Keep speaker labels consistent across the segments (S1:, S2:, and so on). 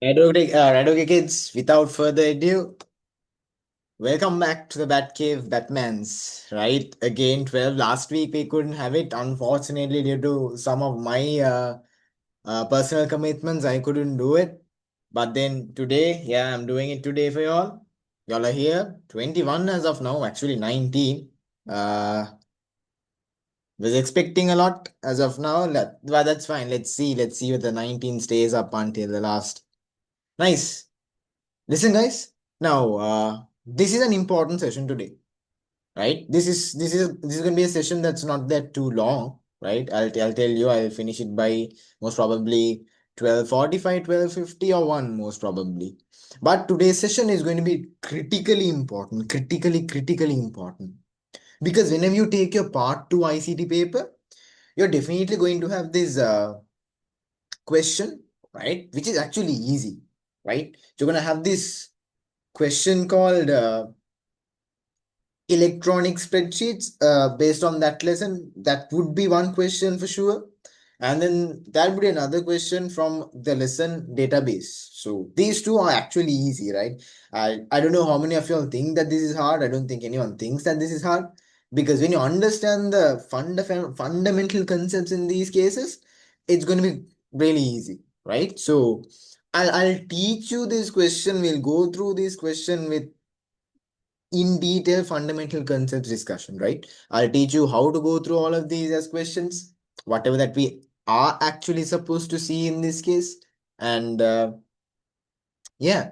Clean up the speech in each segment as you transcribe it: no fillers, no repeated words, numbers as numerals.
S1: Right, okay, kids. Without further ado, welcome back to the Batcave Batmans. Right, again, 12. Last week we couldn't have it, unfortunately, due to some of my personal commitments. I couldn't do it. But then today, yeah, I'm doing it today for y'all. Y'all are here. 21 as of now, actually 19. Uh, was expecting a lot as of now. But that's fine. Let's see if the 19 stays up until the last. Nice. Listen, guys. Now, this is an important session today, right? This is going to be a session that's not that too long, right? I'll tell you. I'll finish it by most probably 12:45, 12:50, or 1 most probably. But today's session is going to be critically important, critically important. Because whenever you take your part 2 ICT paper, you're definitely going to have this question, right? Which is actually easy, right? You're going to have this question called electronic spreadsheets based on that lesson. That would be one question for sure. And then that would be another question from the lesson database. So these two are actually easy, right? I don't know how many of you all think that this is hard. I don't think anyone thinks that this is hard. Because when you understand the fundamental concepts in these cases, it's going to be really easy, right? So I'll teach you this question. We'll go through this question with in detail fundamental concepts discussion, right? I'll teach you how to go through all of these as questions, whatever that we are actually supposed to see in this case. And yeah,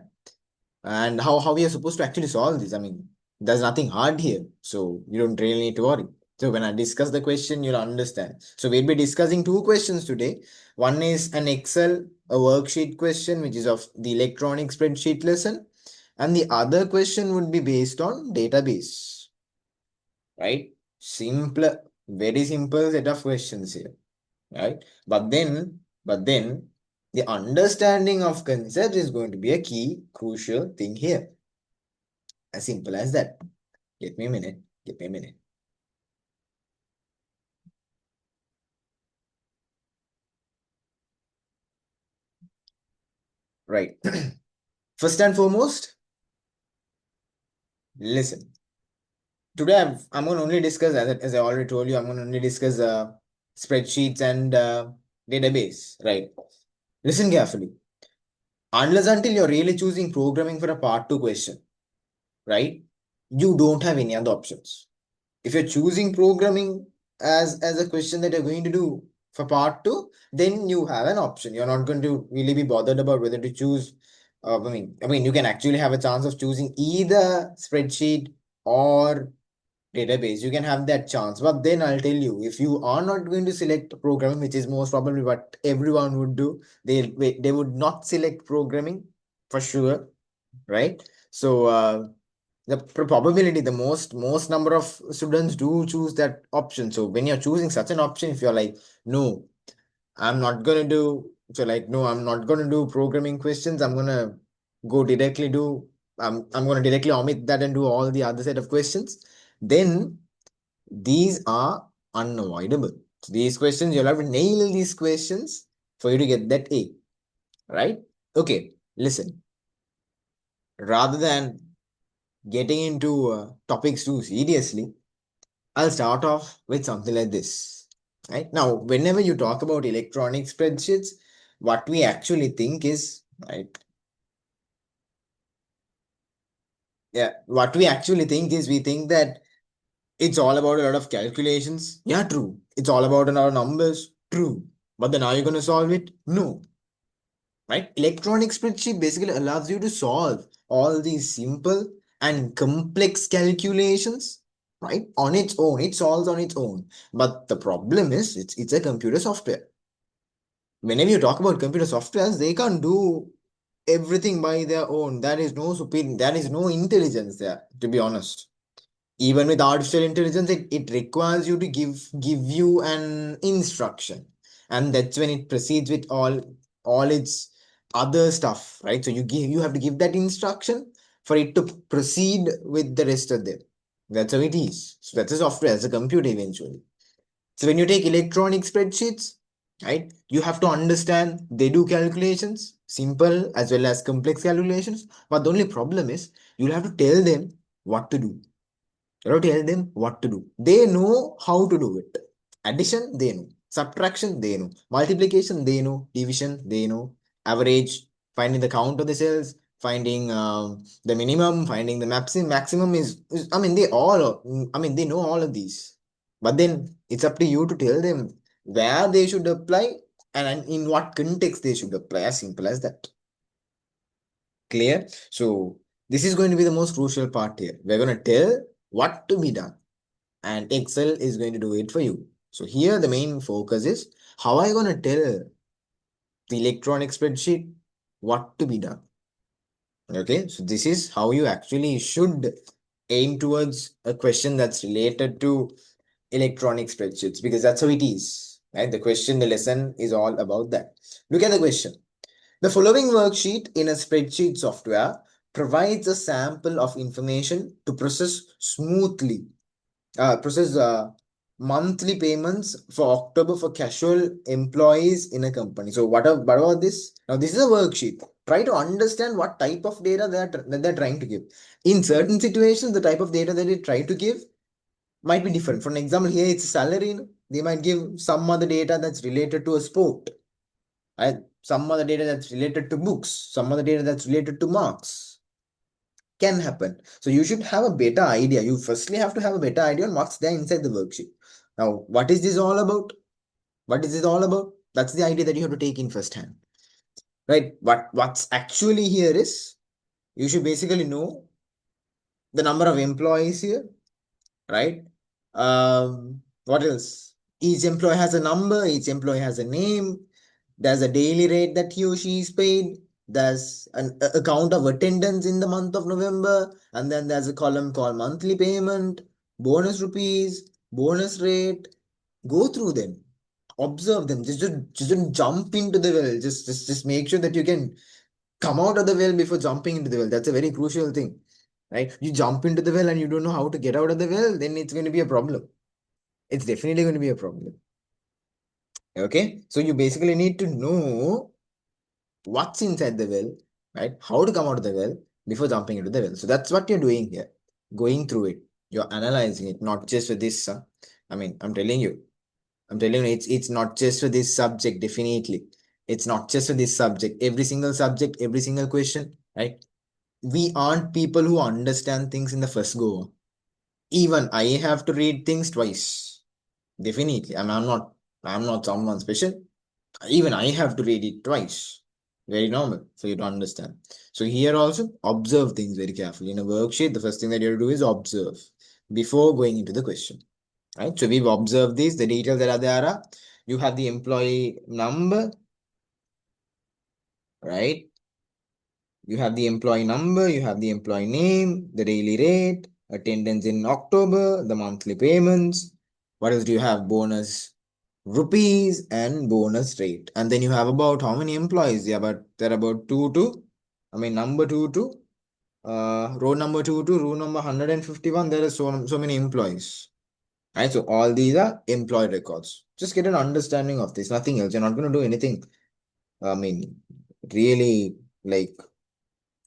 S1: and how we are supposed to actually solve this. I mean, there's nothing hard here, so you don't really need to worry. So when I discuss the question, you'll understand. So we'll be discussing two questions today. One is an Excel, a worksheet question, which is of the electronic spreadsheet lesson. And the other question would be based on database, right? Simple, very simple set of questions here, right? But then the understanding of concepts is going to be a key, crucial thing here. As simple as that. Give me a minute. Give me a minute. Right. First and foremost, listen. Today I'm going to only discuss, as I already told you, I'm going to only discuss spreadsheets and database, right? Listen carefully. Unless until you're really choosing programming for a part 2 question, right? You don't have any other options. If you're choosing programming as a question that you're going to do for part 2, then you have an option. You're not going to really be bothered about whether to choose. You can actually have a chance of choosing either spreadsheet or database. You can have that chance. But then I'll tell you, if you are not going to select programming, which is most probably what everyone would do, they would not select programming for sure, right? So the probability, the most number of students do choose that option. So when you're choosing such an option, if you're like, no, I'm not gonna do, so like, no, I'm not gonna do programming questions, I'm gonna go directly do, I'm gonna directly omit that and do all the other set of questions, then these are unavoidable. So these questions, you'll have to nail these questions for you to get that A, right? Okay, listen, rather than getting into topics too seriously, I'll start off with something like this. Right now, whenever you talk about electronic spreadsheets, what we actually think is, right? Yeah, what we actually think is we think that it's all about a lot of calculations. Yeah, true. It's all about a lot of numbers. True. But then are you going to solve it? No. Right? Electronic spreadsheet basically allows you to solve all these simple and complex calculations, right? On its own. It solves on its own. But the problem is it's a computer software. Whenever you talk about computer softwares, they can't do everything by their own. There is no superior, there is no intelligence there, to be honest. Even with artificial intelligence, it requires you to give you an instruction. And that's when it proceeds with all its other stuff, right? So you have to give that instruction for it to proceed with the rest of them. That's how it is. So that's a software, it's a computer eventually. So when you take electronic spreadsheets, right, you have to understand they do calculations. simple as well as complex calculations. But the only problem is you'll have to tell them what to do. You have to tell them what to do. They know how to do it. Addition, they know. Subtraction, they know. Multiplication, they know. Division, they know. Average, finding the count of the cells, finding the minimum, finding the maximum is, I mean, they know all of these. But then it's up to you to tell them where they should apply and in what context they should apply. As simple as that. Clear? So this is going to be the most crucial part here. We're going to tell what to be done and Excel is going to do it for you. So here the main focus is how are you going to tell the electronic spreadsheet what to be done. Okay, so this is how you actually should aim towards a question that's related to electronic spreadsheets because that's how it is. Right? The question, the lesson is all about that. Look at the question. The following worksheet in a spreadsheet software provides a sample of information to process monthly payments for October for casual employees in a company. So what about this? Now this is a worksheet. Try to understand what type of data that they're trying to give. In certain situations, the type of data that they try to give might be different. For an example, here it's salary. They might give some other data that's related to a sport. Right? Some other data that's related to books. Some other data that's related to marks. Can happen. So you should have a better idea. You firstly have to have a better idea on what's there inside the worksheet. Now, what is this all about? What is it all about? That's the idea that you have to take in first hand. Right? What's actually here is you should basically know the number of employees here, right? What else? Each employee has a number, each employee has a name, there's a daily rate that he or she is paid, there's an account of attendance in the month of November, and then there's a column called monthly payment, bonus rupees, bonus rate. Go through them, observe them, just don't jump into the well. Just make sure that you can come out of the well before jumping into the well. That's a very crucial thing, right? You jump into the well and you don't know how to get out of the well, then it's going to be a problem. It's definitely going to be a problem. Okay, so you basically need to know what's inside the well, right? How to come out of the well before jumping into the well. So that's what you're doing here, going through it. You're analyzing it, not just for this. I mean, I'm telling you, it's not just for this subject. Definitely, it's not just for this subject. Every single subject, every single question, right? We aren't people who understand things in the first go. Even I have to read things twice. Definitely, I'm not someone special. Even I have to read it twice. Very normal for you to understand. So here also observe things very carefully. In a worksheet, the first thing that you have to do is observe before going into the question. Right? So we've observed these, the details that are there are, you have the employee number, right? You have the employee number, you have the employee name, the daily rate, attendance in October, the monthly payments. What else do you have? Bonus rupees and bonus rate. And then you have about how many employees? Yeah, but they're about number row number 2 to row number 151. There are so many employees. Right? So all these are employee records. Just get an understanding of this, nothing else. You're not going to do anything. I mean, really like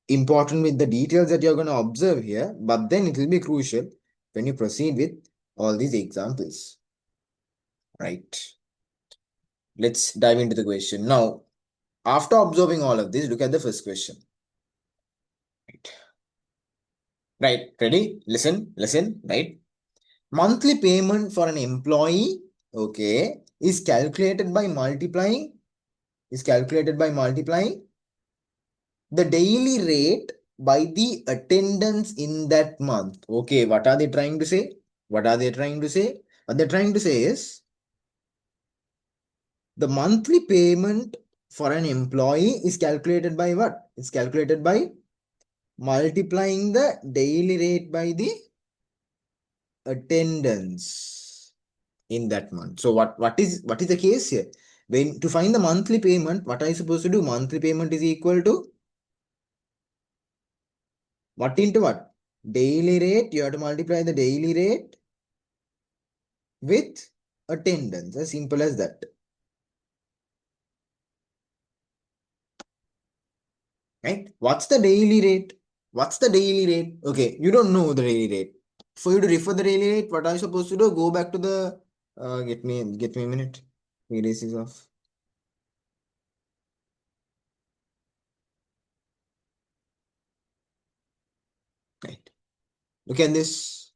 S1: important with the details that you're going to observe here, but then it will be crucial when you proceed with all these examples. Right. Let's dive into the question. Now, after observing all of this, look at the first question. Right. Right. Ready? Listen. Right. Monthly payment for an employee, okay, is calculated by multiplying the daily rate by the attendance in that month. Okay, what are they trying to say? What are they trying to say? What they're trying to say is the monthly payment for an employee is calculated by what? It's calculated by multiplying the daily rate by the attendance in that month. So what is the case here? When to find the monthly payment, what are you supposed to do? Monthly payment is equal to what into what? Daily rate. You have to multiply the daily rate with attendance. As simple as that. right? What's the daily rate? What's the daily rate? Okay, you don't know the daily rate. For you to refer the daily rate, what are you supposed to do? Go back to the get me a minute. Erase is off. Right. Look at this.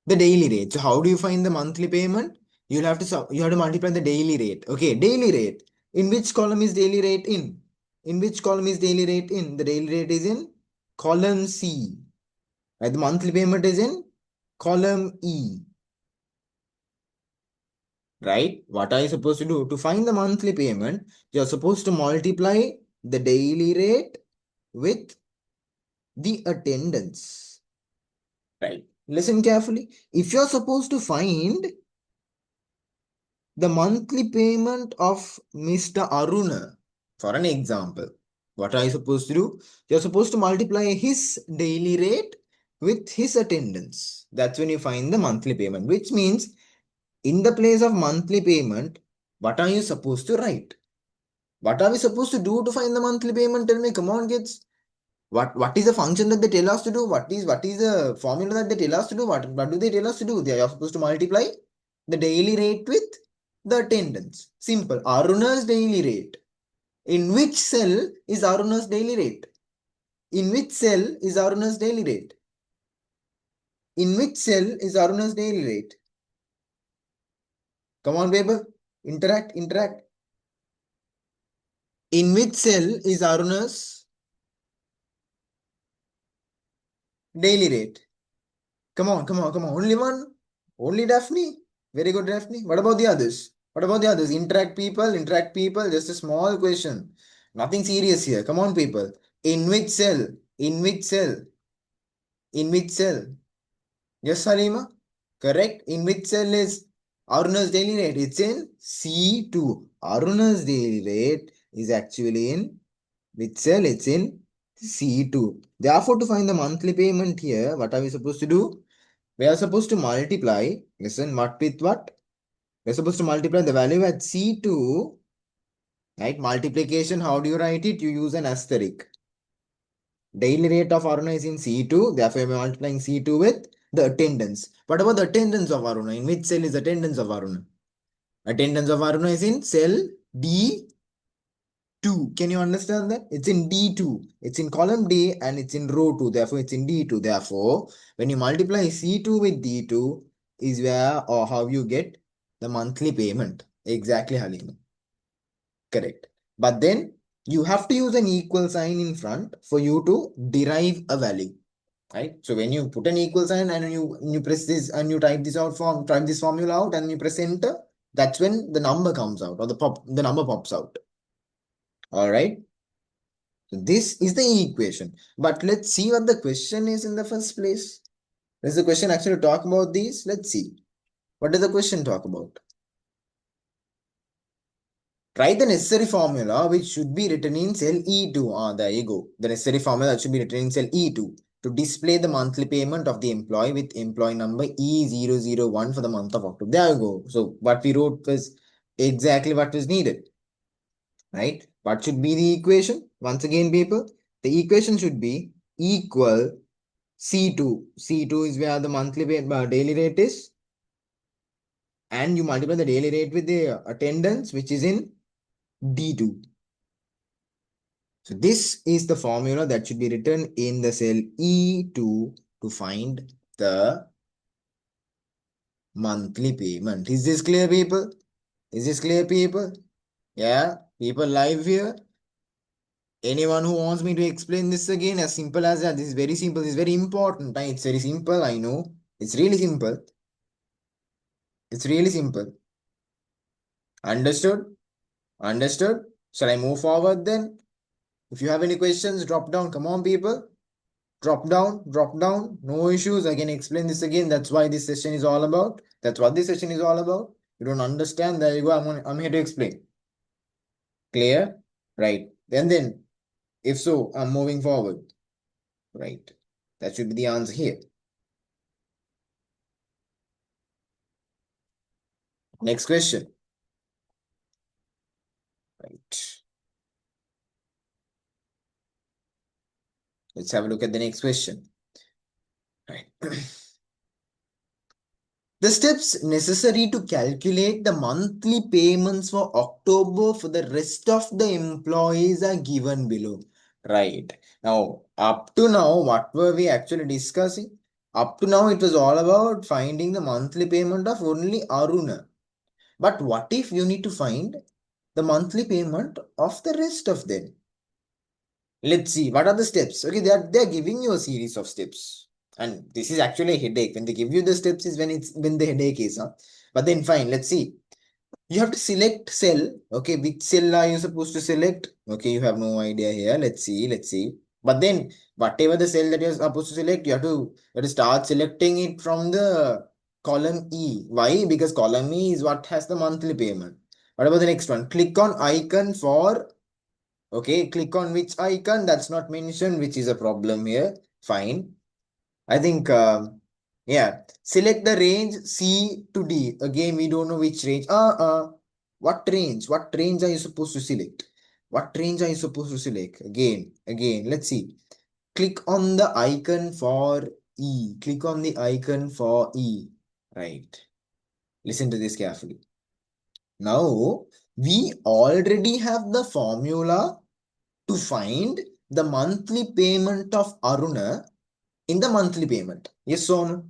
S1: The daily rate. So how do you find the monthly payment? You have to multiply the daily rate. Okay, daily rate. In which column is daily rate in? In which column is daily rate in? The daily rate is in column C. Right? The monthly payment is in column E. Right? What are you supposed to do? To find the monthly payment, you're supposed to multiply the daily rate with the attendance. Right? Listen carefully. If you're supposed to find the monthly payment of Mr. Aruna, for an example, what are you supposed to do? You're supposed to multiply his daily rate with his attendance. That's when you find the monthly payment, which means in the place of monthly payment, what are you supposed to write? What are we supposed to do to find the monthly payment? Tell me, come on, kids. What is the function that they tell us to do? What is the formula that they tell us to do? What do they tell us to do? They are supposed to multiply the daily rate with the attendance. Simple. Aruna's daily rate. In which cell is Aruna's daily rate? In which cell is Aruna's daily rate? In which cell is Aruna's daily rate? Come on, paper. Interact, interact. In which cell is Aruna's daily rate? Come on, come on, come on. Only one? Only Daphne? Very good, Daphne. What about the others? What about the others? Interact people, interact people. Just a small question. Nothing serious here. Come on, people. In which cell? In which cell? In which cell? Yes, Halima? Correct. In which cell is Aruna's daily rate? It's in C2. Aruna's daily rate is actually in which cell? It's in C2. Therefore, to find the monthly payment here, what are we supposed to do? We are supposed to multiply, listen, what with what? We're supposed to multiply the value at C2, right? Multiplication, how do you write it? You use an asterisk. Daily rate of Aruna is in C2, therefore we're multiplying C2 with the attendance. What about the attendance of Aruna? In which cell is attendance of Aruna? Attendance of Aruna is in cell D2. Can you understand that? It's in D2. It's in column D and it's in row 2. Therefore, it's in D2. Therefore, when you multiply C2 with D2 is where or how you get the monthly payment. Exactly, Halima. Correct. But then you have to use an equal sign in front for you to derive a value. Right? So when you put an equal sign and you press this and you type this formula out and you press enter, that's when the number comes out or the number pops out. All right. So this is the equation. But let's see what the question is in the first place. Does the question actually talk about these? Let's see. What does the question talk about? Write the necessary formula which should be written in cell E2. There you go. The necessary formula that should be written in cell E2 to display the monthly payment of the employee with employee number E001 for the month of October. There you go. So what we wrote was exactly what was needed. Right? What should be the equation? Once again, people, the equation should be equal C2. C2 is where the daily rate is. And you multiply the daily rate with the attendance, which is in D2. So this is the formula that should be written in the cell E2 to find the monthly payment. Is this clear, people? Is this clear, people? Yeah, people live here. Anyone who wants me to explain this again, as simple as that. This is very simple. This is very important. It's very simple. I know. It's really simple. It's really simple. Understood? Understood? Shall I move forward then? If you have any questions, drop down. Come on, people. Drop down, drop down. No issues. I can explain this again. That's why this session is all about. That's what this session is all about. You don't understand? There you go. I'm here to explain. Clear? Right. Then, if so, I'm moving forward. Right. That should be the answer here. Next question. Right. Let's have a look at the next question. Right. The steps necessary to calculate the monthly payments for October for the rest of the employees are given below. Right. Now, up to now, what were we actually discussing? Up to now, it was all about finding the monthly payment of only Aruna. But what if you need to find the monthly payment of the rest of them? Let's see, what are the steps? Okay, they're giving you a series of steps. And this is actually a headache. When they give you the steps is when the headache is, huh? But then fine, let's see. You have to select cell. Okay, which cell are you supposed to select? Okay, you have no idea here. Let's see. But then whatever the cell that you're supposed to select, you have to start selecting it from the column E. Why? Because column E is what has the monthly payment. What about the next one? Click on icon for. Okay, click on which icon, that's not mentioned, which is a problem here. Fine. I think, yeah, select the range C to D. Again, we don't know which range. What range? What range are you supposed to select? What range are you supposed to select? Again, let's see. Click on the icon for E. Click on the icon for E. Right. Listen to this carefully. Now, we already have the formula to find the monthly payment of Aruna in the monthly payment. Yes or no?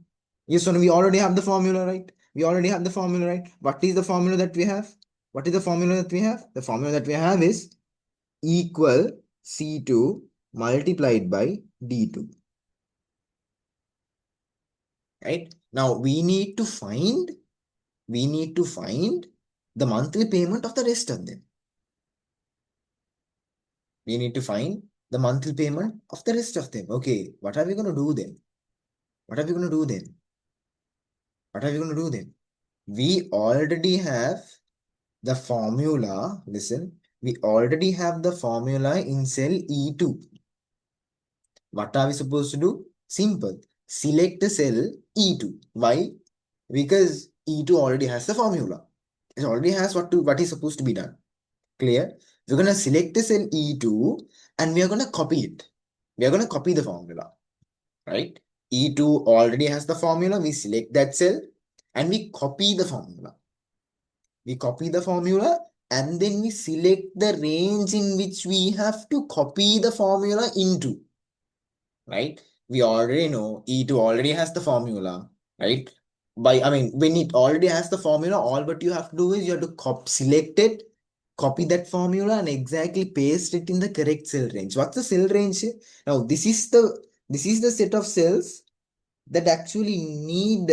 S1: Yes or no? We already have the formula, right? We already have the formula, right? What is the formula that we have? What is the formula that we have? The formula that we have is equal C2 multiplied by D2. Right? Now we need to find the monthly payment of the rest of them. We need to find the monthly payment of the rest of them. Okay, what are we going to do then? What are we going to do then? What are we going to do then? We already have the formula. Listen, we already have the formula in cell E2. What are we supposed to do? Simple. Select the cell E2. Why? Because E2 already has the formula. It already has what is supposed to be done. Clear? We're going to select the cell E2 and we are going to copy it. We are going to copy the formula. Right? E2 already has the formula. We select that cell and we copy the formula. We copy the formula and then we select the range in which we have to copy the formula into. Right? We already know E2 already has the formula. Right? When it already has the formula, all what you have to do is you have to select it, copy that formula and exactly paste it in the correct cell range. What's the cell range here? Now, this is the set of cells that actually need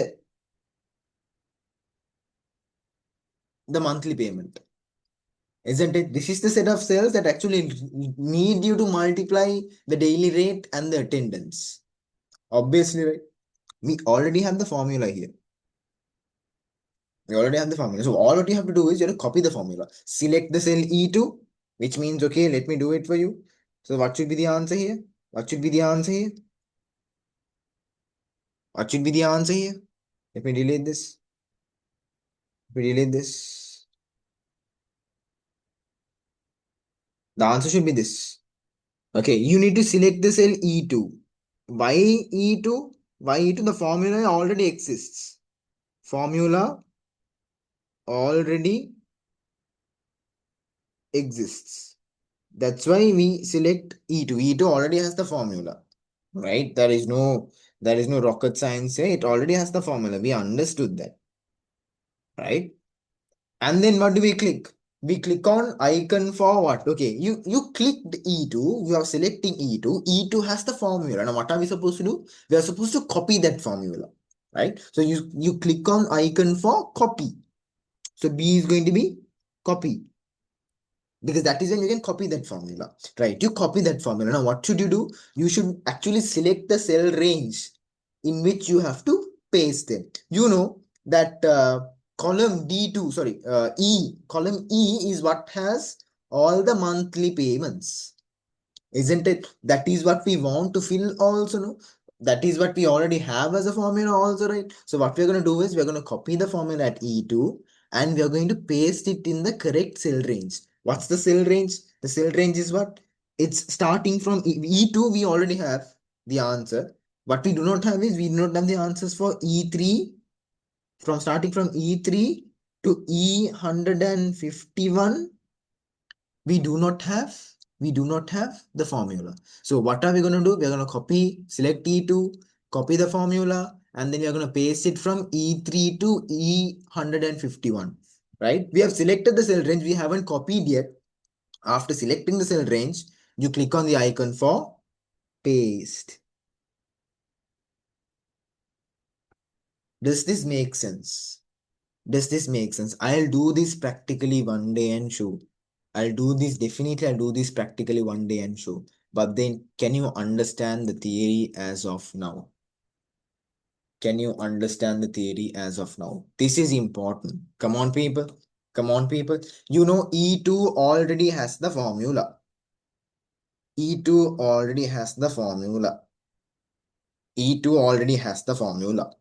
S1: the monthly payment. Isn't it? This is the set of cells that actually need you to multiply the daily rate and the attendance. Obviously, right? We already have the formula here. We already have the formula. So all what you have to do is you have to copy the formula. Select the cell E2, which means, okay, let me do it for you. So what should be the answer here? What should be the answer here? What should be the answer here? Let me delete this. Let me delete this. The answer should be this. Okay, you need to select the cell E2. Why E2? Why E2? The formula already exists. Formula already exists. That's why we select E2. E2 already has the formula, right? There is no rocket science here. It already has the formula. We understood that, right? And then what do we click? We click on icon for what? Okay, you clicked E2, you are selecting E2. E2 has the formula. Now what are we supposed to do? We are supposed to copy that formula, right? So you click on icon for copy. So B is going to be copy. Because that is when you can copy that formula, right? You copy that formula. Now what should you do? You should actually select the cell range in which you have to paste them. You know that column D2, sorry, column E is what has all the monthly payments, isn't it? That is what we want to fill also, no? That is what we already have as a formula also, right? So what we're going to do is we're going to copy the formula at E2 and we are going to paste it in the correct cell range. What's the cell range? The cell range is what? It's starting from E2, we already have the answer. What we do not have is we do not have the answers for E3, from starting from E3 to E151. We do not have the formula. So what are we going to do? We're going to select E2, copy the formula, and then we're going to paste it from E3 to E151, right? We have selected the cell range. We haven't copied yet. After selecting the cell range, you click on the icon for paste. Does this make sense? Does this make sense? I'll do this practically one day and show. Definitely I'll do this practically one day and show. But then, can you understand the theory as of now? Can you understand the theory as of now? This is important. Come on, people. Come on, people. You know, E2 already has the formula. E2 already has the formula. E2 already has the formula.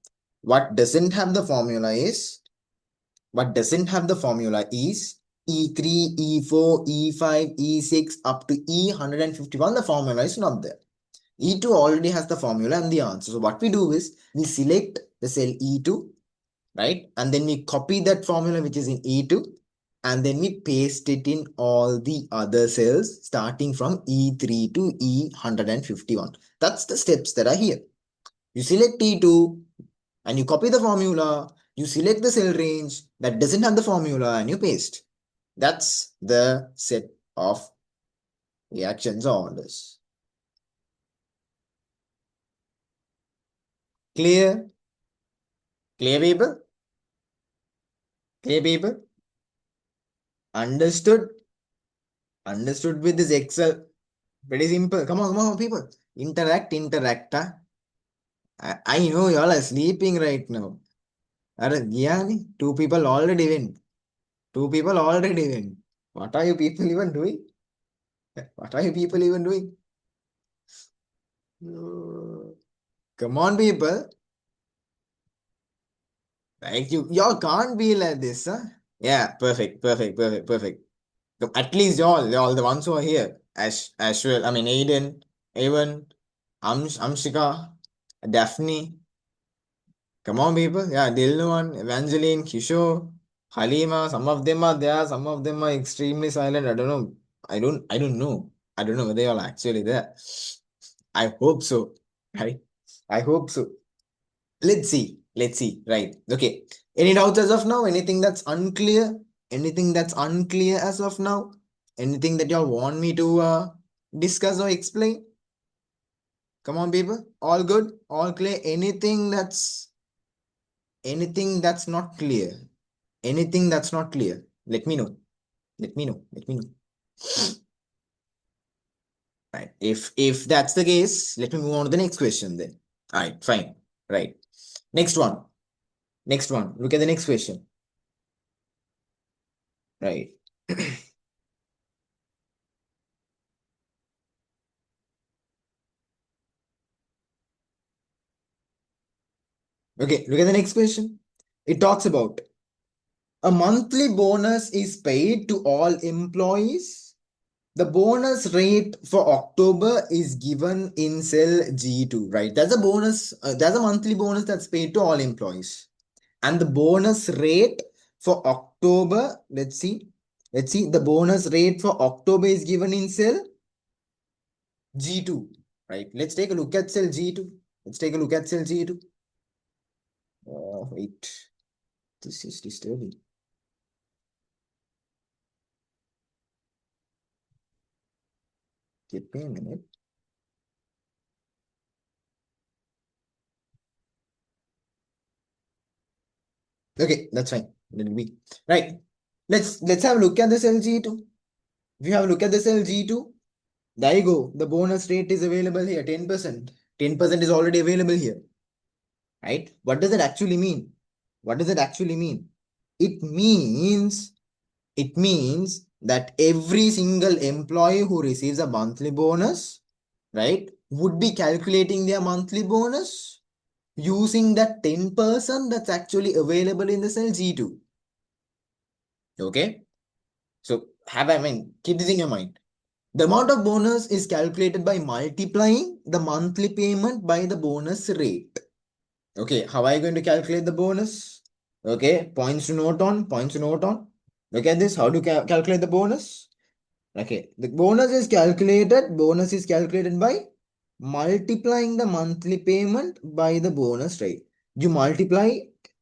S1: What doesn't have the formula is E3, E4, E5, E6 up to E151. The formula is not there. E2 already has the formula and the answer. So what we do is we select the cell E2, right? And then we copy that formula which is in E2, and then we paste it in all the other cells starting from E3 to E151. That's the steps that are here. You select E2 and you copy the formula, you select the cell range that doesn't have the formula and you paste. That's the set of reactions or orders. Clear? Clear, people? Clear, people? Understood? Understood with this Excel? Pretty simple. Come on, people. Interact. Huh? I know y'all are sleeping right now. Yeah, two people already win. Two people already win. What are you people even doing? What are you people even doing? Come on, people. Like y'all can't be like this, huh? Yeah, perfect. At least y'all the ones who are here. Ashwell, I mean Aiden, Evan, Amshika, Daphne. Come on, people. Yeah, Dilnuan, Evangeline, Kishore, Halima. Some of them are there. Some of them are extremely silent. I don't know. I don't know. I don't know whether y'all actually there. I hope so. Right? I hope so. Let's see. Let's see. Right. Okay. Any doubts as of now? Anything that's unclear? Anything that's unclear as of now? Anything that y'all want me to discuss or explain? Come on, people. All good? All clear? Anything that's not clear? Anything that's not clear? Let me know. Let me know. Let me know. Right. If that's the case, let me move on to the next question then. All right. Fine. Right. Next one. Next one. Look at the next question. Right. Okay, look at the next question. It talks about a monthly bonus is paid to all employees. The bonus rate for October is given in cell G2, right? That's a bonus, that's a monthly bonus that's paid to all employees. And the bonus rate for October, let's see, the bonus rate for October is given in cell G2, right? Let's take a look at cell G2. Let's take a look at cell G2. Wait, this is disturbing. Give me a minute. Okay, that's fine. Let it be. Right. Let's have a look at this LG2. If you have a look at this LG2, there you go. The bonus rate is available here, 10%. 10% is already available here. Right? What does it actually mean? What does it actually mean? It means that every single employee who receives a monthly bonus, right, would be calculating their monthly bonus using that 10% that's actually available in the cell G2. Okay? So keep this in your mind. The amount of bonus is calculated by multiplying the monthly payment by the bonus rate. Okay, how are you going to calculate the bonus? Okay, points to note on, points to note on. Look at this, how to calculate the bonus? Okay, the bonus is calculated by multiplying the monthly payment by the bonus rate. You multiply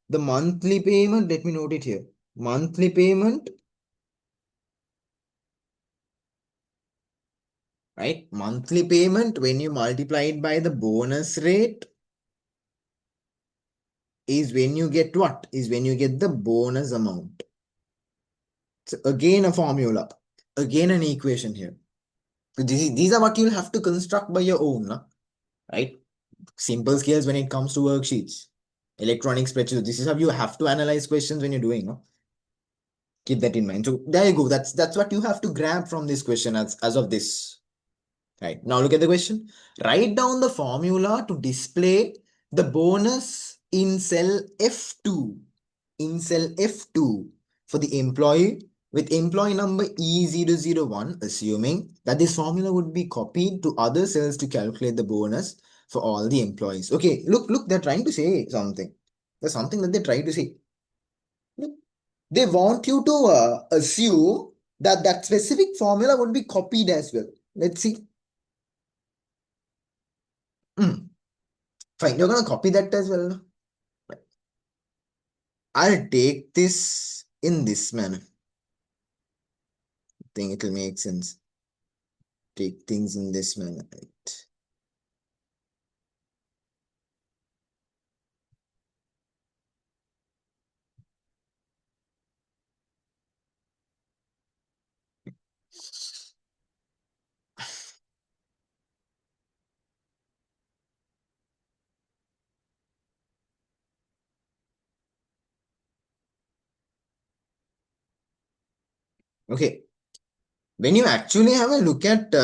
S1: the monthly payment, let me note it here. Monthly payment, right? Monthly payment, when you multiply it by the bonus rate, is when you get what? Is when you get the bonus amount. So again, a formula, again, an equation here. So these are what you'll have to construct by your own, right? Simple skills when it comes to worksheets, electronic spreadsheets. This is how you have to analyze questions when you're doing, no? Keep that in mind. So there you go. That's what you have to grab from this question as of this. Right. Now look at the question. Write down the formula to display the bonus in cell F2. In cell F2 for the employee with employee number E001, assuming that this formula would be copied to other cells to calculate the bonus for all the employees. Okay, look, they're trying to say something. There's something that they're trying to say. Look, they want you to assume that that specific formula would be copied as well. Let's see. Fine, you're going to copy that as well. I'll take this in this manner. I think it'll make sense. Take things in this manner, right? Okay, when you actually have a look at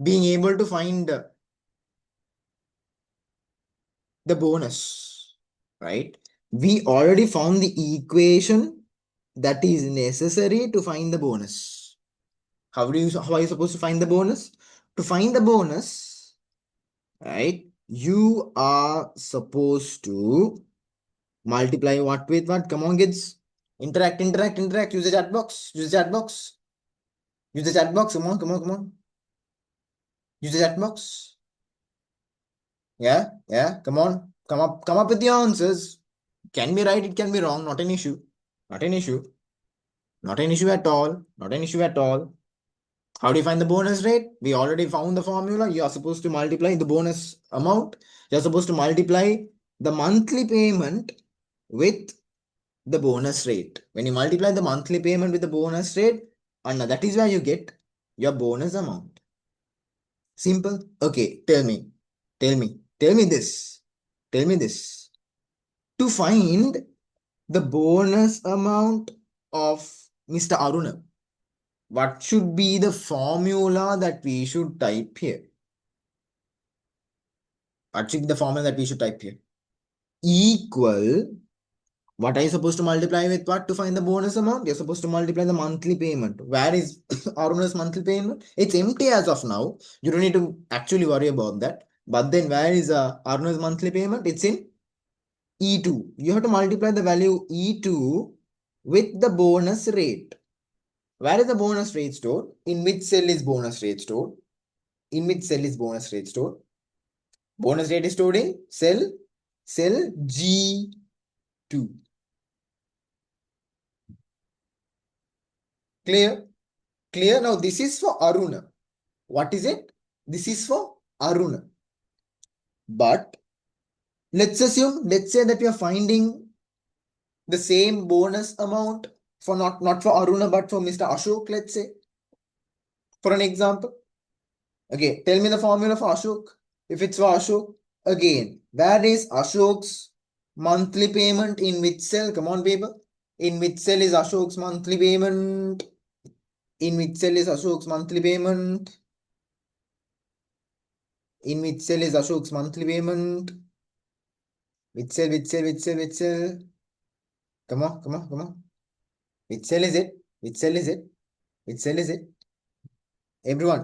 S1: being able to find the bonus, right? We already found the equation that is necessary to find the bonus. How are you supposed to find the bonus? To find the bonus, right? You are supposed to multiply what with what? Come on, kids. Interact. Use the chat box. Use the chat box. Use the chat box. Come on. Use the chat box. Yeah. Come on. Come up with the answers. Can be right, it can be wrong, not an issue. Not an issue. Not an issue at all. Not an issue at all. How do you find the bonus rate? We already found the formula. You are supposed to multiply the bonus amount. You are supposed to multiply the monthly payment with the bonus rate. When you multiply the monthly payment with the bonus rate, and that is where you get your bonus amount. Simple. Okay, tell me this. Tell me this. To find the bonus amount of Mr. Aruna, what should be the formula that we should type here? What should be the formula that we should type here? Equal. What are you supposed to multiply with what to find the bonus amount? You're supposed to multiply the monthly payment. Where is Aruna's monthly payment? It's empty as of now. You don't need to actually worry about that. But then where is Aruna's monthly payment? It's in E2. You have to multiply the value E2 with the bonus rate. Where is the bonus rate stored? In which cell is bonus rate stored? In which cell is bonus rate stored? Bonus rate is stored in cell G2. Clear? Clear? Now this is for Aruna. What is it? This is for Aruna. But let's say that we are finding the same bonus amount for not for Aruna but for Mr. Ashok, let's say. For an example. Okay, tell me the formula for Ashok. If it's for Ashok, again, where is Ashok's monthly payment in which cell? Come on, paper. In which cell is Ashok's monthly payment? In which cell is Ashok's monthly payment? In which cell is Ashok's monthly payment? Which cell? Come on. Which cell is it? Which cell is it? Which cell is it? Everyone.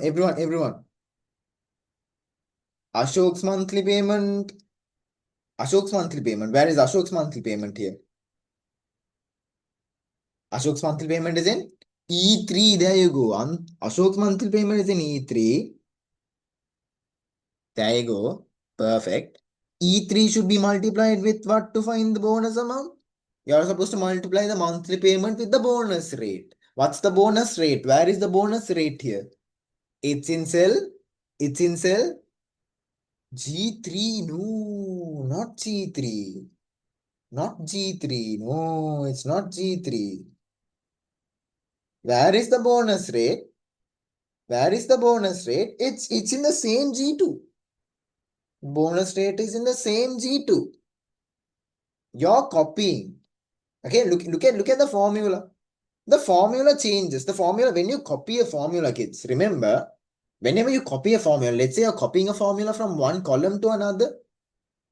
S1: Ashok's monthly payment. Ashok's monthly payment. Where is Ashok's monthly payment here? Ashok's monthly payment is in E3. There you go. Ashok's monthly payment is in E3. There you go. Perfect. E3 should be multiplied with what to find the bonus amount? You are supposed to multiply the monthly payment with the bonus rate. What's the bonus rate? Where is the bonus rate here? It's in cell. It's in cell G3. No, not G3. Not G3. No, it's not G3. Where is the bonus rate? Where is the bonus rate? It's in the same G2. Bonus rate is in the same G2. You're copying. Okay, look at the formula. The formula changes. The formula, when you copy a formula, kids, remember, whenever you copy a formula, let's say you're copying a formula from one column to another.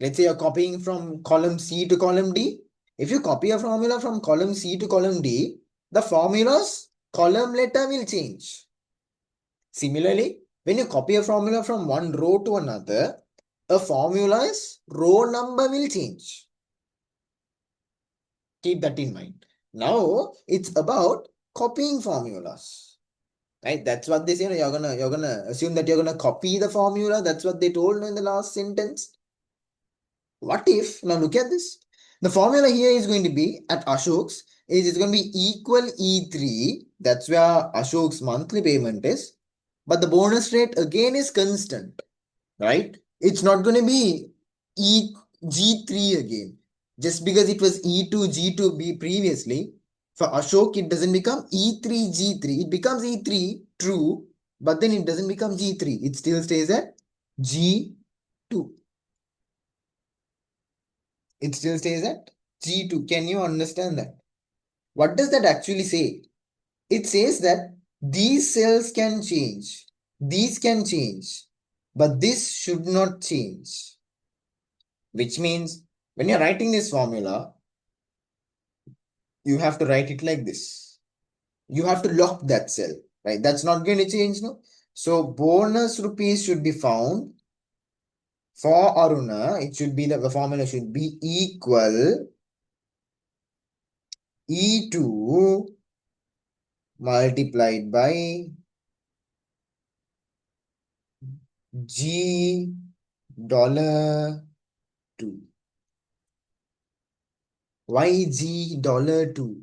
S1: Let's say you're copying from column C to column D. If you copy a formula from column C to column D, the formula's column letter will change. Similarly, when you copy a formula from one row to another, a formula's row number will change. Keep that in mind. Now it's about copying formulas. Right? That's what they say. You're gonna assume that you're gonna copy the formula. That's what they told in the last sentence. What if, now look at this. The formula here is going to be at Ashok's is going to be equal E3. That's where Ashok's monthly payment is. But the bonus rate again is constant, right? It's not going to be G3 again. Just because it was E2, G2B previously, for Ashok, it doesn't become E3, G3. It becomes E3, true, but then it doesn't become G3. It still stays at G2. It still stays at G2. Can you understand that? What does that actually say? It says that these cells can change. These can change. But this should not change. Which means when you're writing this formula, you have to write it like this. You have to lock that cell, right? That's not going to change now. So bonus rupees should be found for Aruna. It should be the formula should be equal E2 multiplied by G dollar 2. Why G dollar 2?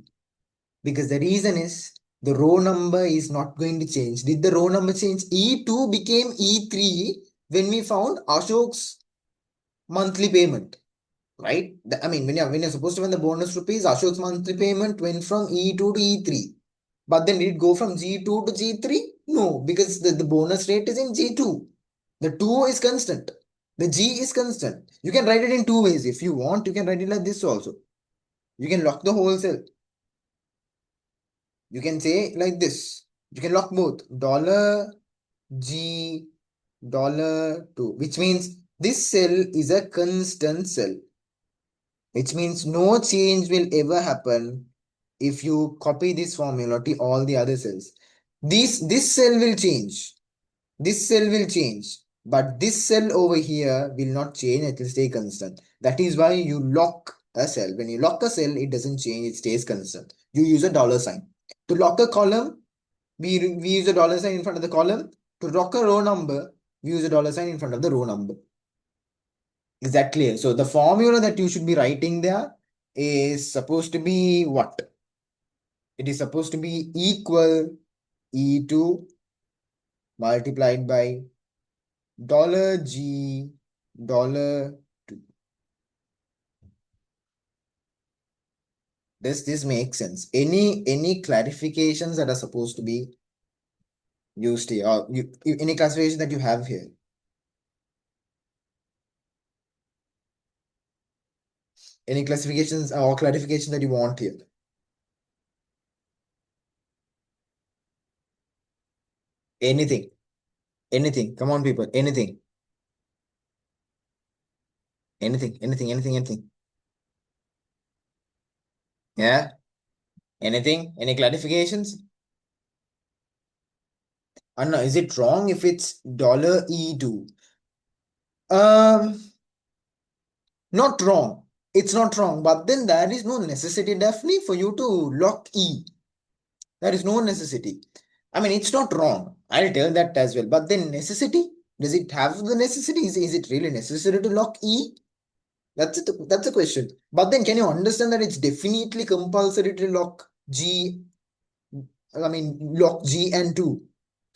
S1: Because the reason is the row number is not going to change. Did the row number change? E2 became E3 when we found Ashok's monthly payment, right? I mean, when you're supposed to win the bonus rupees, Ashok's monthly payment went from E2 to E3. But then did it go from G2 to G3? No, because the bonus rate is in G2. The 2 is constant. The G is constant. You can write it in two ways. If you want, you can write it like this also. You can lock the whole cell. You can say like this. You can lock both. Dollar G dollar 2, which means this cell is a constant cell. Which means no change will ever happen if you copy this formula to all the other cells. This cell will change. This cell will change. But this cell over here will not change. It will stay constant. That is why you lock a cell. When you lock a cell, it doesn't change. It stays constant. You use a dollar sign. To lock a column, we use a dollar sign in front of the column. To lock a row number, we use a dollar sign in front of the row number. Is that clear? So the formula that you should be writing there is supposed to be what? It is supposed to be equal E2 multiplied by dollar G dollar 2. Does this make sense? Any clarifications that are supposed to be used here, or any classification that you have here? Any classifications or clarification that you want here? Anything, anything. Come on, people. Anything. Yeah. Anything? Any clarifications? Anna, is it wrong if it's $E2? Um, Not wrong. It's not wrong, but then there is no necessity definitely for you to lock E. There is no necessity. I mean, it's not wrong. I'll tell that as well. But then necessity? Does it have the necessity? Is it really necessary to lock E? That's it. That's a question. But then can you understand that it's definitely compulsory to lock G? I mean, lock G and 2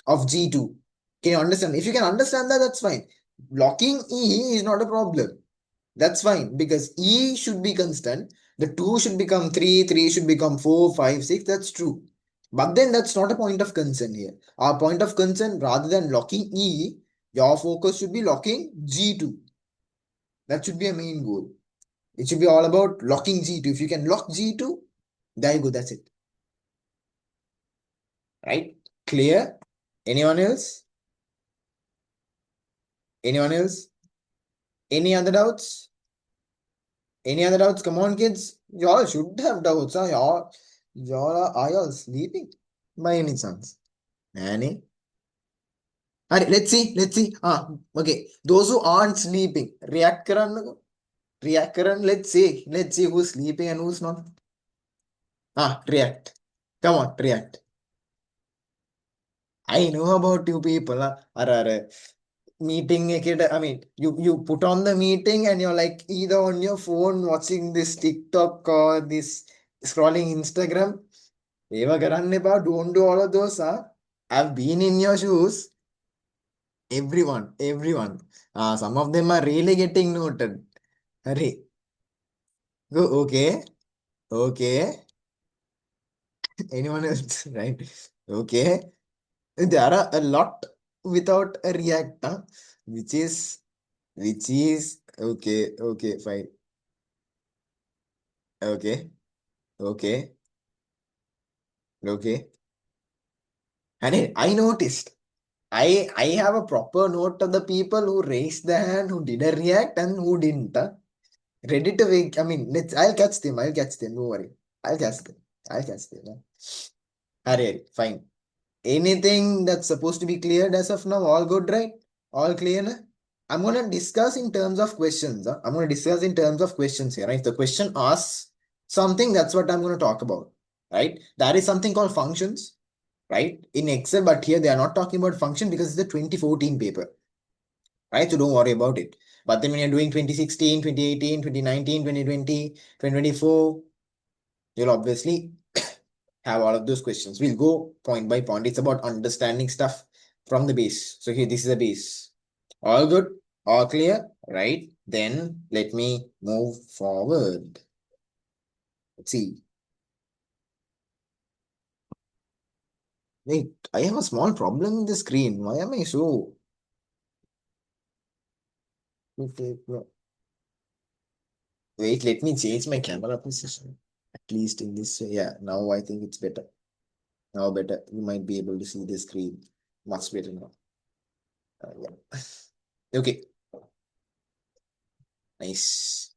S1: of G2. Can you understand? If you can understand that, that's fine. Locking E is not a problem. That's fine because E should be constant. The 2 should become 3, 3 should become 4, 5, 6. That's true. But then that's not a point of concern here. Our point of concern, rather than locking E, your focus should be locking G2. That should be a main goal. It should be all about locking G2. If you can lock G2, there you go. That's it. Right? Clear? Anyone else? Anyone else? Any other doubts? Any other doubts? Come on, kids. Y'all should have doubts. Huh? Are y'all sleeping by any chance? Any? Alright, let's see. Let's see. Okay. Those who aren't sleeping, react karan. React karan. Let's see. Let's see who's sleeping and who's not. React. Come on, react. I know about you people. Are meeting a kid. I mean, you put on the meeting and you're like either on your phone watching this TikTok or this scrolling Instagram. Eva Garannepa, don't do all of those, huh? I've been in your shoes. Everyone. Some of them are really getting noted. Hurry. Go, okay. Okay. Anyone else? Right. Okay. There are a lot without a react, huh? Which is, okay, fine. Okay, okay, okay. And I noticed. I have a proper note of the people who raised their hand, who did a react, and who didn't. Huh? Ready to wake. I mean, I'll catch them. I'll catch them. Don't worry. I'll catch them. I'll catch them. Huh? Hurry, fine. Anything that's supposed to be cleared as of now, all good, right? All clear, na? I'm going to discuss in terms of questions. Huh? I'm going to discuss in terms of questions here, right? If the question asks something, that's what I'm going to talk about, right? That is something called functions, right? In Excel, but here they are not talking about function because it's the 2014 paper, right? So don't worry about it. But then when you're doing 2016, 2018, 2019, 2020, 2024, you'll obviously have all of those questions. We'll go point by point. It's about understanding stuff from the base. So here, this is the base. All good? All clear? Right? Then let me move forward. Let's see. Wait, I have a small problem in the screen. Why am I so... Wait, let me change my camera position. At least in this way. Yeah, now I think it's better. Now better. You might be able to see the screen much better now. Yeah. Okay, nice.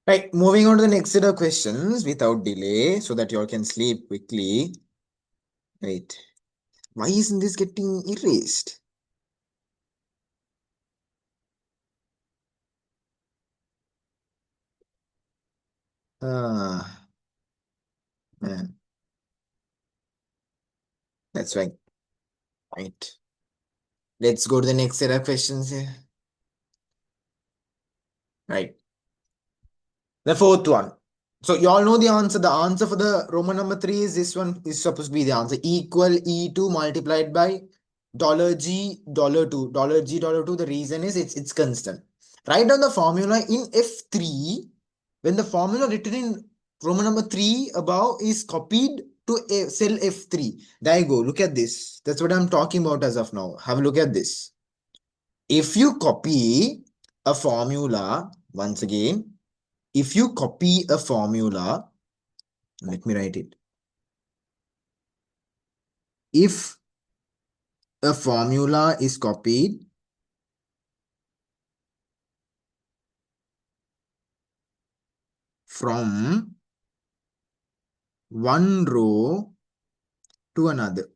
S1: Right, moving on to the next set of questions without delay so that you all can sleep quickly. Right. Why isn't this getting erased? Ah, man, that's right. Right. Let's go to the next set of questions here. Right. The fourth one. So you all know the answer. The answer for the Roman number 3 is this one is supposed to be the answer. Equal E2 multiplied by $G $2. $G $2. The reason is it's constant. Write down the formula in F3 when the formula written in Roman number 3 above is copied to cell F3. There you go. Look at this. That's what I'm talking about as of now. Have a look at this. If you copy a formula, once again, if you copy a formula, let me write it. If a formula is copied, from one row to another,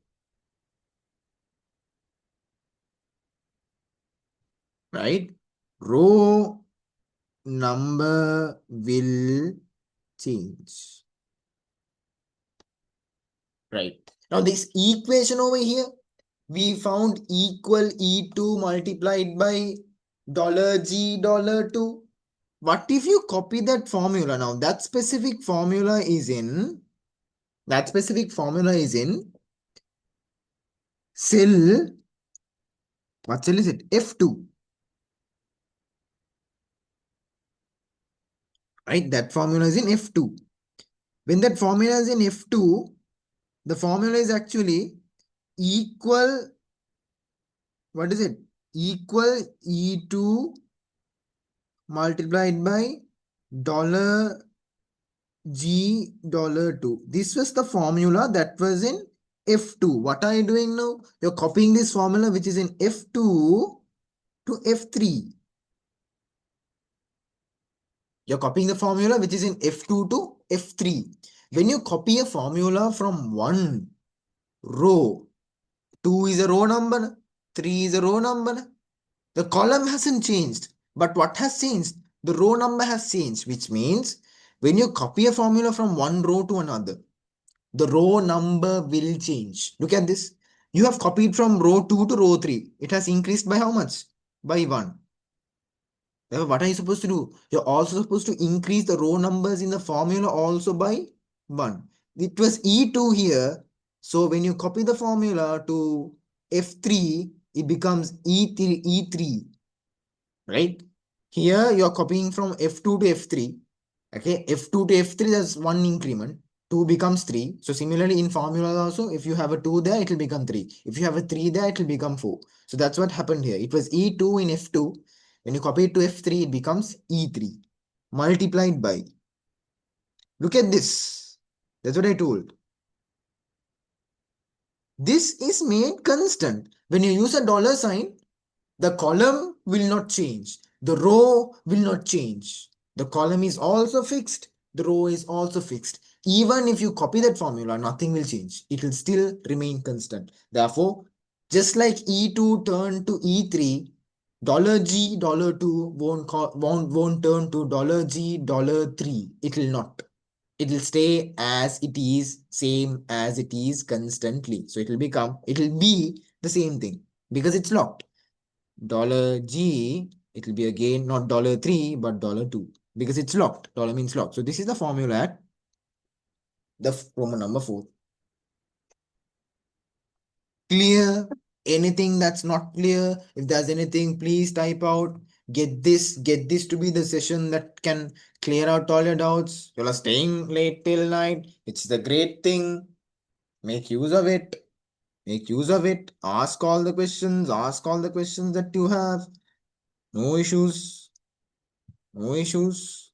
S1: right? Row number will change, right? Now this equation over here, we found equal E2 multiplied by $G$2. What if you copy that formula now? That specific formula is in cell, what cell is it? F2, right? That formula is in F2. When that formula is in F2, the formula is actually equal, what is it? Equal E2 multiplied by $G$2. This was the formula that was in F2. What are you doing now? You're copying this formula which is in F2 to F3. You're copying the formula which is in F2 to F3. When you copy a formula from one row, 2 is a row number, 3 is a row number. The column hasn't changed, but what has changed? The row number has changed, which means when you copy a formula from one row to another, the row number will change. Look at this. You have copied from row 2 to row 3. It has increased by how much? By 1. Therefore, what are you supposed to do? You're also supposed to increase the row numbers in the formula also by 1. It was E2 here. So when you copy the formula to F3, it becomes E3, right? Here you're copying from F2 to F3. Okay, F2 to F3, there's one increment. 2 becomes 3. So similarly in formula also, if you have a 2 there, it will become 3. If you have a 3 there, it will become 4. So that's what happened here. It was E2 in F2. When you copy it to F3, it becomes E3 multiplied by. Look at this. That's what I told. This is made constant. When you use a dollar sign, the column will not change. The row will not change. The column is also fixed. The row is also fixed. Even if you copy that formula, nothing will change. It will still remain constant. Therefore, just like E2 turned to E3, $G$2 won't turn to $G$3. It will not. It will stay as it is, same as it is constantly. So it will be the same thing because it's locked. $G, it will be again not $3, but $2 because it's locked. Dollar means locked. So this is the formula at the Roman number 4. Clear? Anything that's not clear? If there's anything, please type out. Get this to be the session that can clear out all your doubts. You are staying late till night. It's the great thing. Make use of it. Make use of it. Ask all the questions. Ask all the questions that you have. No issues. No issues.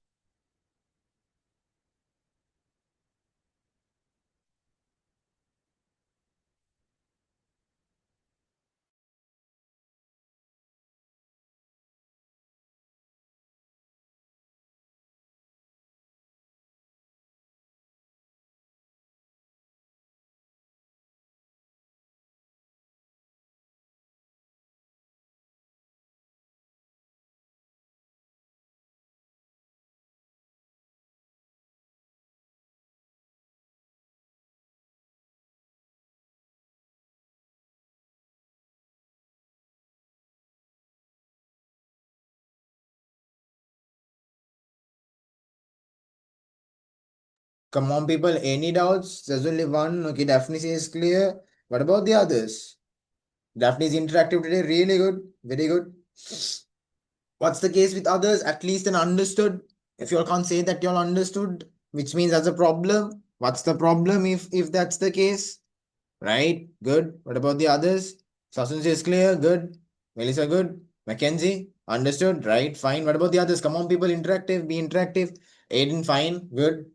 S1: Come on, people. Any doubts? There's only one. Okay, Daphne says clear. What about the others? Daphne's interactive today. Really good. Very good. What's the case with others? At least an understood. If you all can't say that you all understood, which means that's a problem. What's the problem if that's the case? Right? Good. What about the others? Sasun says clear. Good. Melissa, good. Mackenzie, understood. Right? Fine. What about the others? Come on, people. Interactive. Be interactive. Aiden, fine. Good.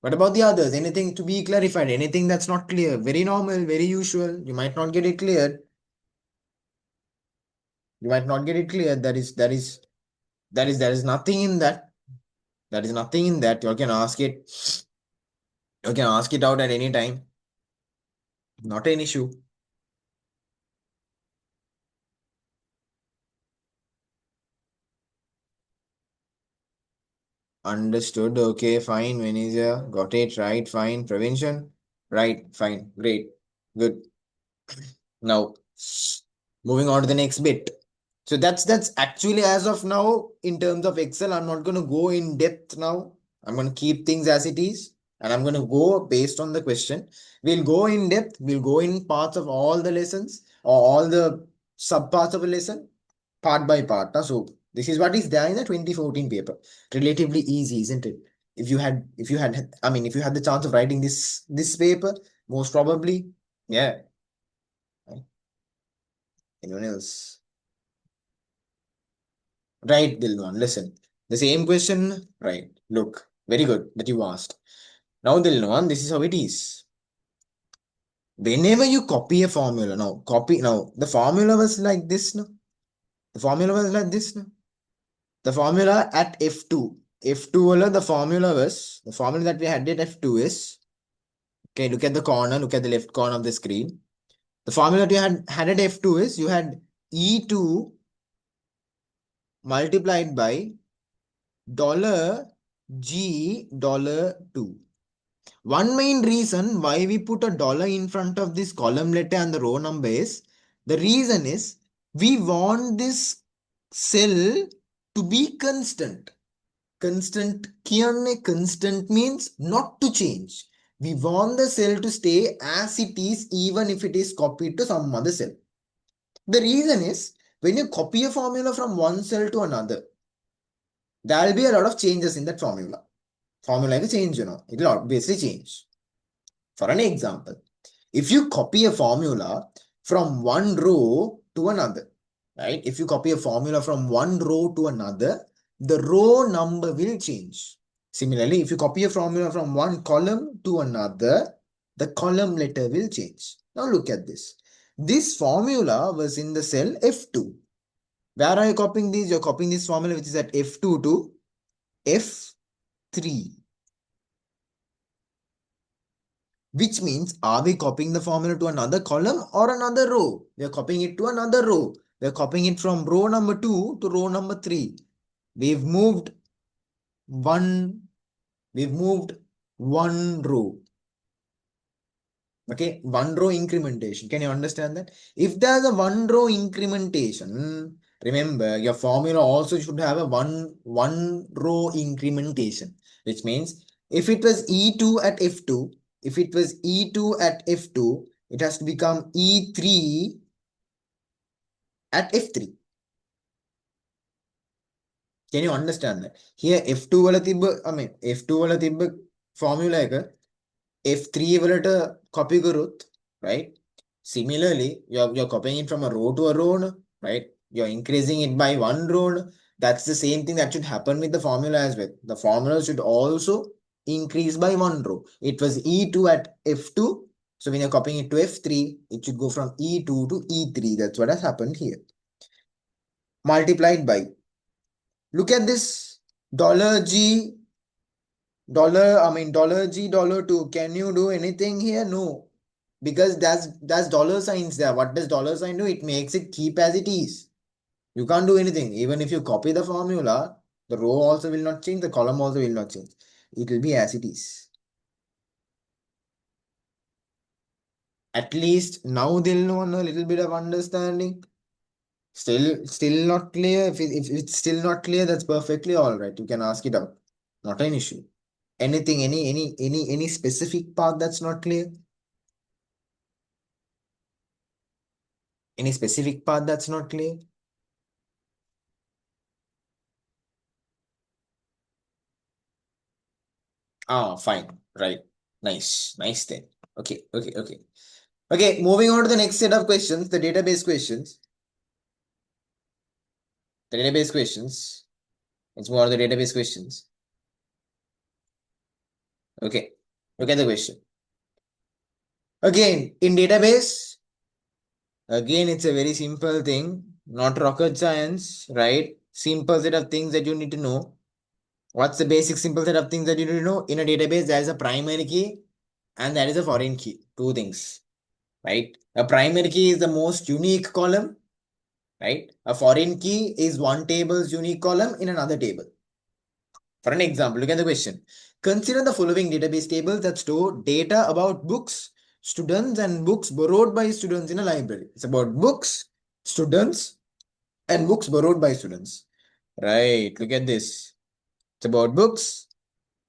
S1: What about the others? Anything to be clarified? Anything that's not clear? Very normal, very usual. You might not get it cleared. You might not get it cleared. There is nothing in that. There is nothing in that. You can ask it. You can ask it out at any time. Not an issue. Understood. Okay, fine. Venezuela. Got it. Right. Fine. Prevention. Right. Fine. Great. Good. Now, moving on to the next bit. So that's actually as of now in terms of Excel. I'm not going to go in depth now. I'm going to keep things as it is, and I'm going to go based on the question. We'll go in depth. We'll go in parts of all the lessons or all the sub parts of a lesson, part by part. So this is what is there in the 2014 paper. Relatively easy, isn't it? If you had the chance of writing this paper, most probably, yeah. Anyone else? Right, Dilwan, listen. The same question, right? Look, very good that you asked. Now, Dilwan, this is how it is. Whenever you copy a formula, the formula was like this, no? The formula was like this, no? The formula at F2. F2, the formula that we had at F2 is, okay, look at the corner, look at the left corner of the screen. The formula that you had at F2 is, you had E2 multiplied by dollar G dollar 2. One main reason why we put a dollar in front of this column letter and the row number is, the reason is we want this cell to be constant. Constant means not to change. We want the cell to stay as it is even if it is copied to some other cell. The reason is, when you copy a formula from one cell to another, there will be a lot of changes in that formula. Formula will change, it will obviously change. For an example, if you copy a formula from one row to another, right? If you copy a formula from one row to another, the row number will change. Similarly, if you copy a formula from one column to another, the column letter will change. Now look at this. This formula was in the cell F2. Where are you copying this? You're copying this formula which is at F2 to F3. Which means, are we copying the formula to another column or another row? We are copying it to another row. We are copying it from row number 2 to row number 3. We've moved one, we've moved one row. Okay, one row incrementation. Can you understand that? If there's a one row incrementation, remember your formula also should have a one row incrementation, which means if it was E2 at F2, if it was E2 at F2, it has to become E3 at F3. Can you understand that? Here F2 wala tibba, F2 wala tibba formula එක F3 වලට copy කරොත්, right? Similarly, you're copying it from a row to a row, right? You're increasing it by one row. That's the same thing that should happen with the formula as well. The formula should also increase by one row. It was E2 at F2. So when you're copying it to F3, it should go from E2 to E3. That's what has happened here. Multiplied by, look at this, dollar G, dollar G, dollar 2. Can you do anything here? No. Because that's dollar signs there. What does dollar sign do? It makes it keep as it is. You can't do anything. Even if you copy the formula, the row also will not change, the column also will not change. It will be as it is. At least now they'll know a little bit of understanding. Still not clear. If it's still not clear, that's perfectly all right. You can ask it out. Not an issue. Anything, any specific part that's not clear? Any specific part that's not clear? Ah, fine. Right. Nice. Nice then. Okay. Okay, moving on to the next set of questions, the database questions. The database questions. Let's move on to the database questions. Okay. Look at the question. Again, in database, again, it's a very simple thing, not rocket science, right? Simple set of things that you need to know. What's the basic simple set of things that you need to know? In a database, there is a primary key and there is a foreign key. Two things, right? A primary key is the most unique column, right? A foreign key is one table's unique column in another table. For an example, look at the question. Consider the following database tables that store data about books, students, and books borrowed by students in a library. It's about books, students, and books borrowed by students. Right, look at this. It's about books,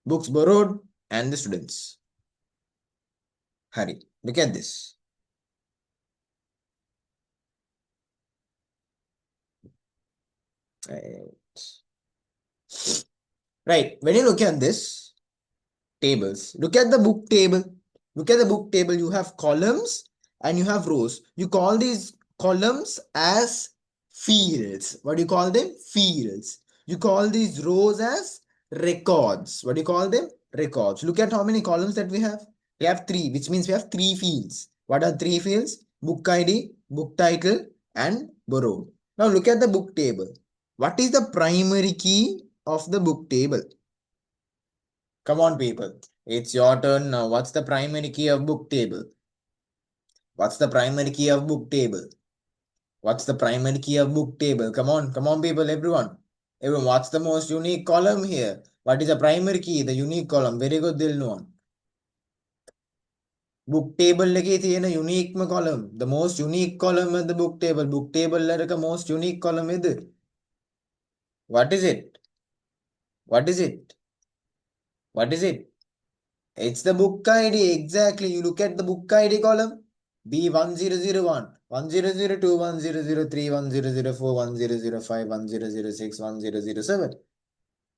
S1: books borrowed, and the students. Hurry, look at this. Right. Right, when you look at this, tables. Look at the book table. Look at the book table. You have columns and you have rows. You call these columns as fields. What do you call them? Fields. You call these rows as records. What do you call them? Records. Look at how many columns that we have. We have three, which means we have three fields. What are three fields? Book ID, book title, and borrowed. Now look at the book table. What is the primary key of the book table? Come on, people. It's your turn now. What's the primary key of book table? What's the primary key of book table? What's the primary key of book table? Come on, people, everyone. Everyone, what's the most unique column here? What is the primary key? The unique column. Very good, Dilnuan. Book table lagi thi na unique में column. The most unique column is the book table. Book table लगा most unique column is. What is it? What is it? What is it? It's the book ID. Exactly. You look at the book ID column. B1001, 1002, 1003, 1004, 1005, 1006, 1007.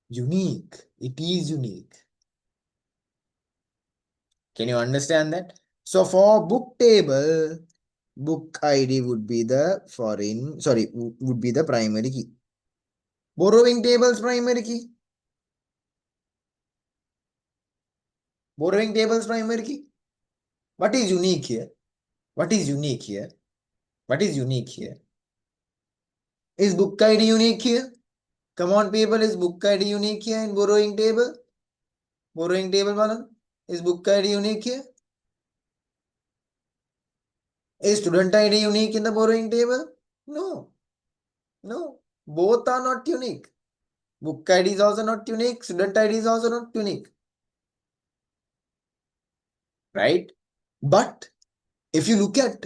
S1: Unique. It is unique. Can you understand that? So for book table, book ID would be the would be the primary key. Borrowing table's primary key. Borrowing table's primary key. What is unique here? What is unique here? What is unique here? Is book ID unique here? Come on, people, is book ID unique here in borrowing table? Borrowing table, Malan? Is book ID unique here? Is student ID unique in the borrowing table? No, no. Both are not unique. Book ID is also not unique. Student ID is also not unique. Right? But if you look at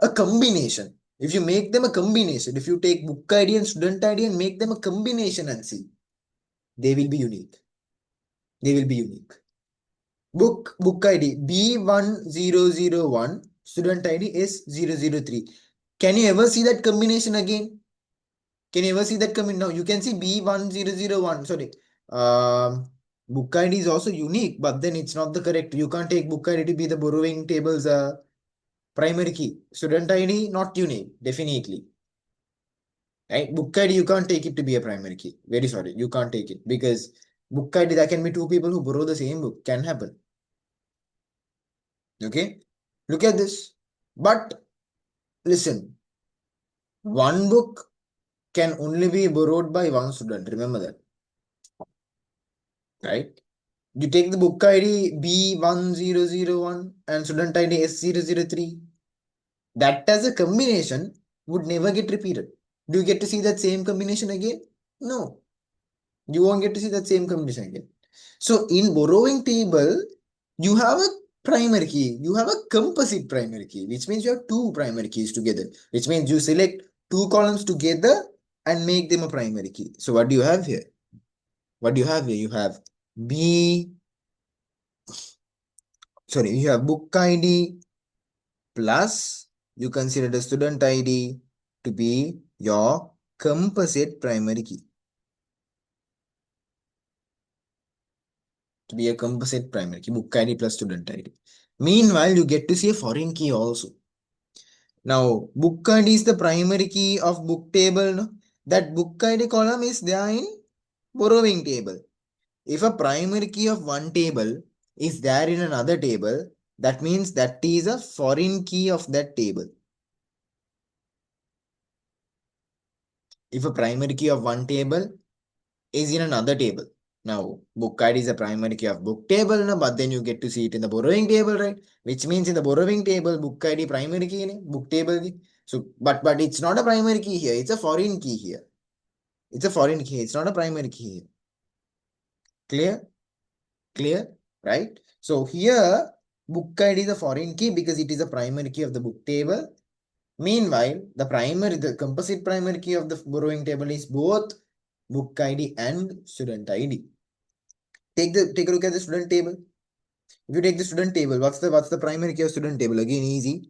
S1: a combination, if you make them a combination, if you take book ID and student ID and make them a combination and see, they will be unique. They will be unique. Book ID B1001, student ID is 003. Can you ever see that combination again? Can you ever see that combination? Now you can see B1001. Sorry. Book ID is also unique, but then it's not the correct. You can't take book ID to be the borrowing table's primary key. Student ID not unique, definitely. Right? Book ID you can't take it to be a primary key. Very sorry, you can't take it because book ID there can be two people who borrow the same book. Can happen. Okay, look at this. But listen, one book can only be borrowed by one student. Remember that, right? You take the book ID B1001 and student ID S003. That as a combination would never get repeated. Do you get to see that same combination again? No, you won't get to see that same combination again. So in borrowing table, you have a primary key, you have a composite primary key, which means you have two primary keys together, which means you select two columns together and make them a primary key. So what do you have here? What do you have here? You have you have book ID plus you consider the student ID to be your composite primary key. To be a composite primary key, book ID plus student ID. Meanwhile, you get to see a foreign key also. Now, book ID is the primary key of book table. No? That book ID column is there in borrowing table. If a primary key of one table is there in another table, that means that is a foreign key of that table. If a primary key of one table is in another table, Now, book ID is a primary key of book table, no? But then you get to see it in the borrowing table, right? Which means in the borrowing table, book ID primary key, ne? Book table key. So, but it's not a primary key here. It's a foreign key here. It's a foreign key. It's not a primary key here. Clear? Clear? Right? So here, book ID is a foreign key because it is a primary key of the book table. Meanwhile, the composite primary key of the borrowing table is both book ID and student ID. Take a look at the student table. If you take the student table, what's the primary key of student table? Again, easy.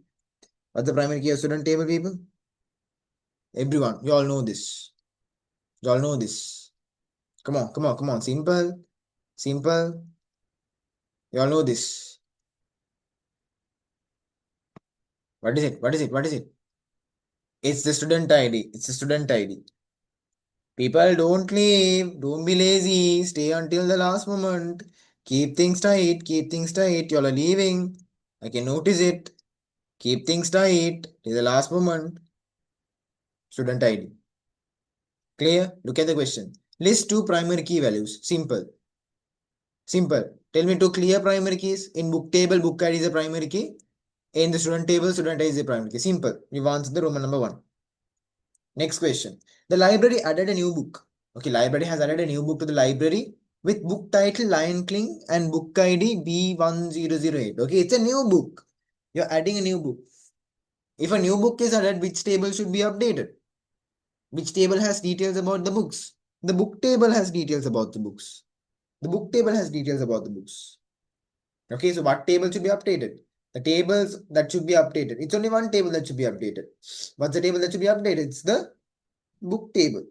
S1: What's the primary key of student table, people? Everyone, you all know this. You all know this. Come on, come on, come on. Simple, simple. You all know this. What is it? What is it? What is it? It's the student ID. It's the student ID. People, don't leave. Don't be lazy. Stay until the last moment. Keep things tight. Keep things tight. You all are leaving. I can notice it. Keep things tight till the last moment. Student ID. Clear? Look at the question. List two primary key values. Simple. Simple. Tell me two clear primary keys. In book table, book ID is a primary key. In the student table, student ID is a primary key. Simple. We've answered the Roman number 1. Next question. The library added a new book. Okay, library has added a new book to the library with book title Lion King and book ID B1008. Okay, it's a new book. You're adding a new book. If a new book is added, which table should be updated? Which table has details about the books? The book table has details about the books. The book table has details about the books. Okay, so what table should be updated? The tables that should be updated. It's only one table that should be updated. What's the table that should be updated? It's the book table.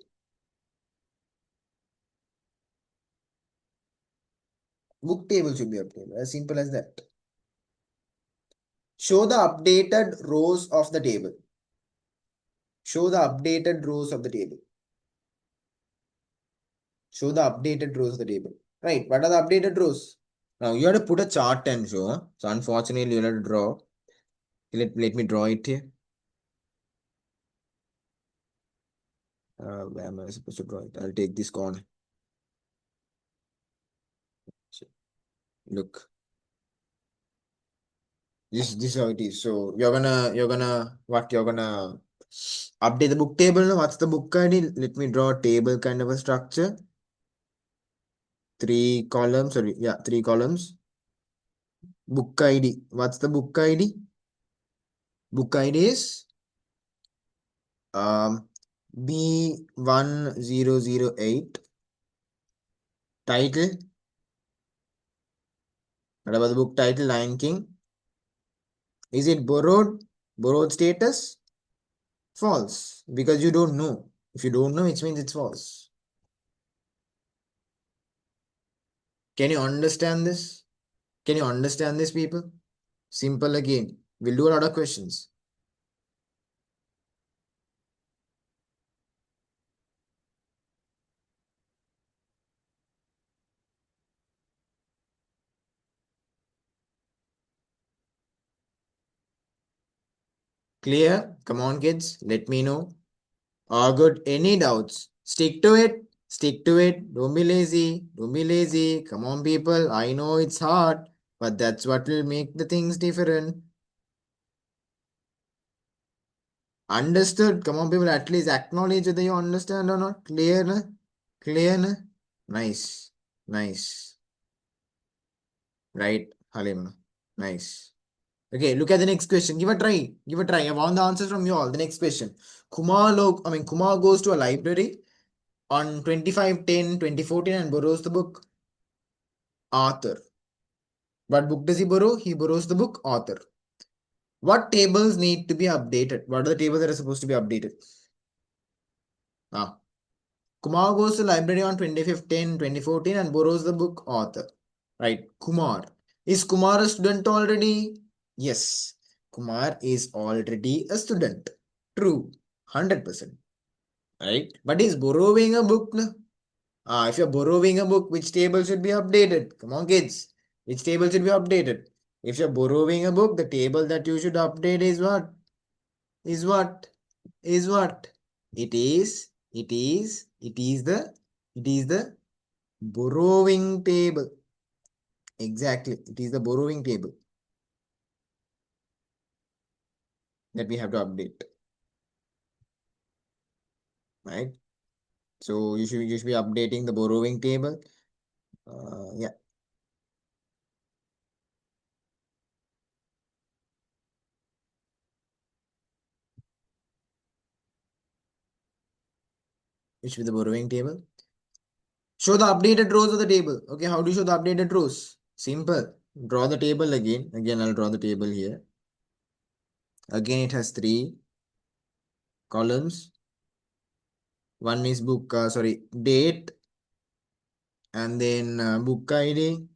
S1: Book table should be updated. As simple as that. Show the updated rows of the table. Show the updated rows of the table. Show the updated rows of the table. Right. What are the updated rows? Now you have to put a chart and show. Huh? So unfortunately, you have to draw. Let me draw it here. Where am I supposed to draw it? I'll take this corner. Look. This is how it is. So you're gonna update the book table now. What's the book ID? Let me draw a table kind of a structure. 3 columns, sorry, yeah, 3 columns. Book ID. What's the book ID? Book ID is B1008. Title. What about the book title? Lion King. Is it borrowed? Borrowed status? False. Because you don't know. If you don't know, it means it's false. Can you understand this? Can you understand this, people? Simple again. We'll do a lot of questions. Clear? Come on, kids. Let me know. All good. Any doubts? Stick to it. Stick to it. Don't be lazy. Don't be lazy. Come on, people. I know it's hard, but that's what will make the things different. Understood? Come on, people. At least acknowledge whether you understand or not. Clear? Na? Clear? Na? Nice. Nice. Right, Halim. Nice. Okay, look at the next question. Give a try. Give a try. I want the answers from you all. The next question. Kumar goes to a library on 25/10/2014 and borrows the book Author. What book does he borrow? He borrows the book Author. What tables need to be updated? What are the tables that are supposed to be updated? Ah. Kumar goes to the library on 25/10/2014 and borrows the book Author. Right. Kumar. Is Kumar a student already? Yes. Kumar is already a student. True. 100%. Right. But he's borrowing a book. No? If you're borrowing a book, which table should be updated? Come on, kids. Which table should be updated? If you're borrowing a book, the table that you should update is what? Is what? Is what? It is the Borrowing table. Exactly. It is the borrowing table that we have to update. Right? So you should be updating the borrowing table. Yeah. Which be the borrowing table. Show the updated rows of the table. Okay, how do you show the updated rows? Simple. Draw the table again. Again, I'll draw the table here. Again, it has three columns. One is book, date, and then book ID,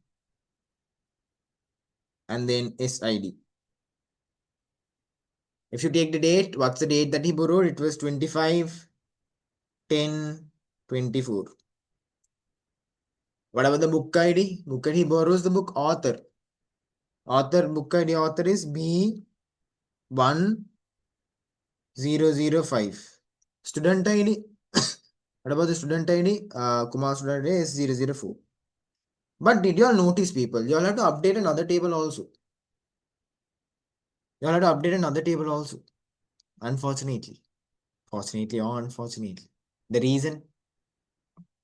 S1: and then SID. If you take the date, what's the date that he borrowed? It was 25/10/24. What about the book ID? Book ID, he borrows the book author. Book ID author is B1005. Student ID. What about the student ID? Kumar student ID is 004. But did you all notice, people? You all have to update another table also. You all have to update another table also. Unfortunately. Fortunately or unfortunately. The reason?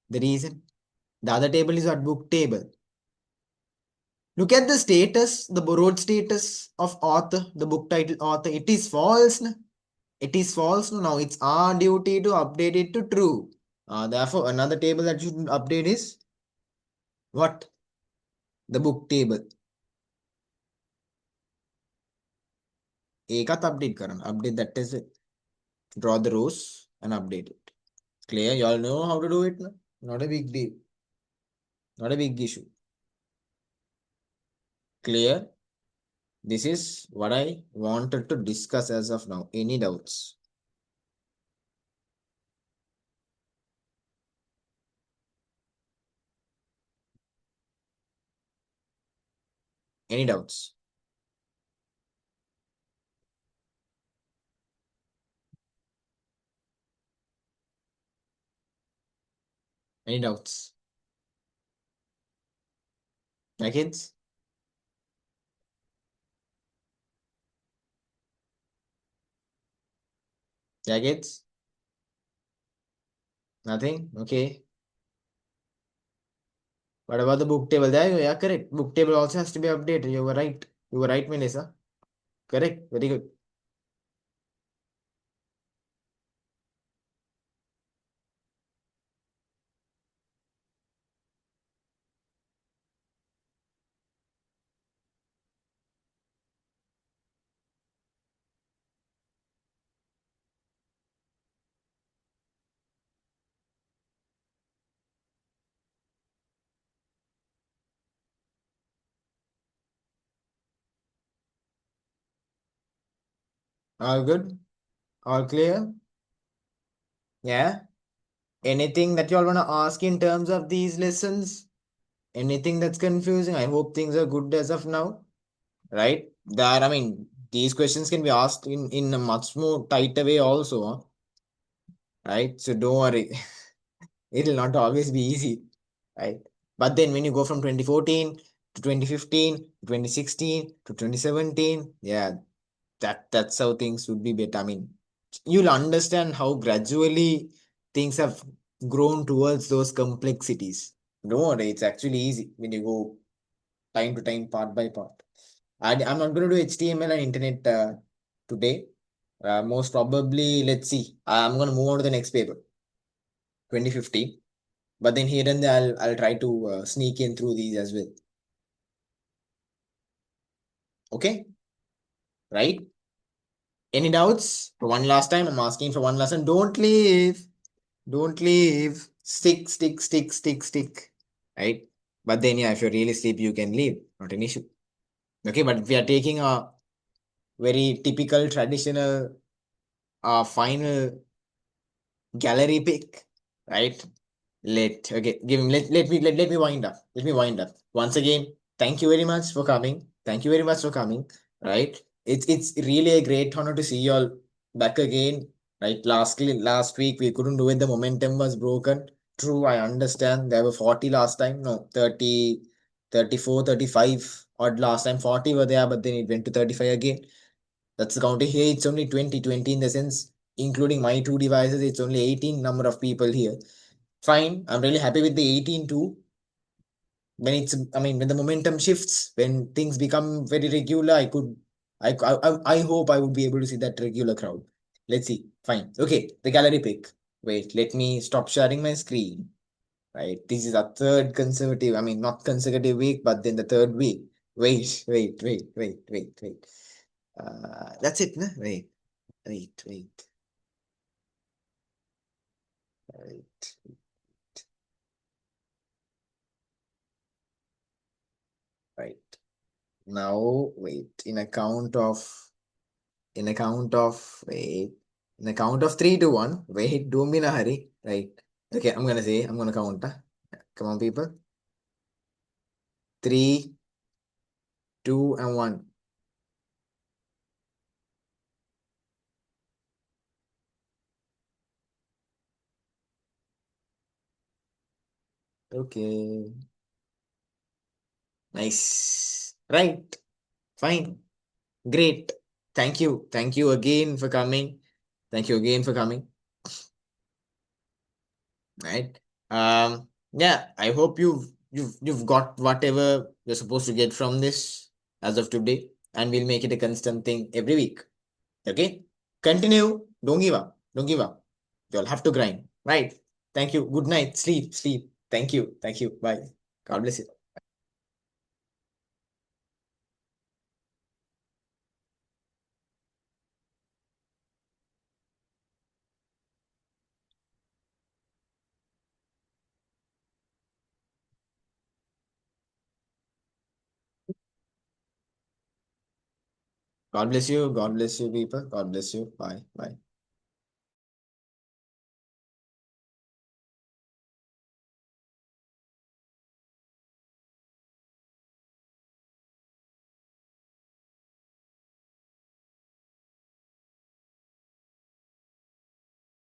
S1: The reason? The other table is what book table. Look at the status, the borrowed status of author, the book title author. It is false. Na? It is false. Now it's our duty to update it to true. Therefore, another table that you should update is what? The book table. एकात update Karan. Update that is it. Draw the rows and update it. Clear? You all know how to do it. Na? Not a big deal. Not a big issue. Clear? This is what I wanted to discuss as of now. Any doubts? Any doubts? Any doubts? My kids? Yeah, kids? Nothing? Okay. What about the book table? There you go. Yeah, correct. Book table also has to be updated. You were right. You were right, Melissa. Correct. Very good. All good? All clear? Yeah. Anything that you all want to ask in terms of these lessons? Anything that's confusing? I hope things are good as of now. Right? That, I mean, these questions can be asked in a much more tighter way also. Huh? Right? So don't worry. It'll not always be easy. Right? But then when you go from 2014 to 2015 to 2016 to 2017, yeah, that's how things would be better. I mean, you'll understand how gradually things have grown towards those complexities. Don't worry, it's actually easy when you go time to time, part by part. I'm not going to do HTML and internet today. Most probably, let's see. I'm going to move on to the next paper, 2015. But then here and there, I'll try to sneak in through these as well. Okay, right? Any doubts? For one last time, I'm asking for one last time. Don't leave. Don't leave. Stick, stick, stick, stick, stick. Right? But then, yeah, if you're really sleepy, you can leave. Not an issue. Okay, but if we are taking a very typical, traditional, final gallery pick, right? Let me wind up. Let me wind up. Once again, thank you very much for coming. Thank you very much for coming. Right? It's really a great honor to see you all back again. Right? Last week we couldn't do it. The momentum was broken. True, I understand. There were 40 last time. No, 30, 34, 35 odd last time. 40 were there, but then it went to 35 again. That's the counter. Here it's only 20. 20 in the sense, including my two devices, it's only 18 number of people here. Fine. I'm really happy with the 18 too. When it's, I mean, when the momentum shifts, when things become very regular, I hope I would be able to see that regular crowd. Let's see. Fine. Okay. The gallery pick. Wait, let me stop sharing my screen. Right. This is a third consecutive, I mean, not consecutive week, but then the third week. Wait. That's it, no? Wait. Right. Right. Now, wait. Wait. In a count of three to one. Wait, don't be in a hurry. Right. Okay, I'm gonna count. Huh? Come on, people. Three, two, and one. Okay. Nice. Right. Fine. Great. Thank you. Thank you again for coming. Thank you again for coming. Right. Yeah, I hope you've got whatever you're supposed to get from this as of today, and we'll make it a constant thing every week. Okay? Continue. Don't give up. Don't give up. You'll have to grind. Right. Thank you. Good night. Sleep. Thank you. Thank you. Bye. God bless you. God bless you. God bless you, people. God bless you. Bye. Bye.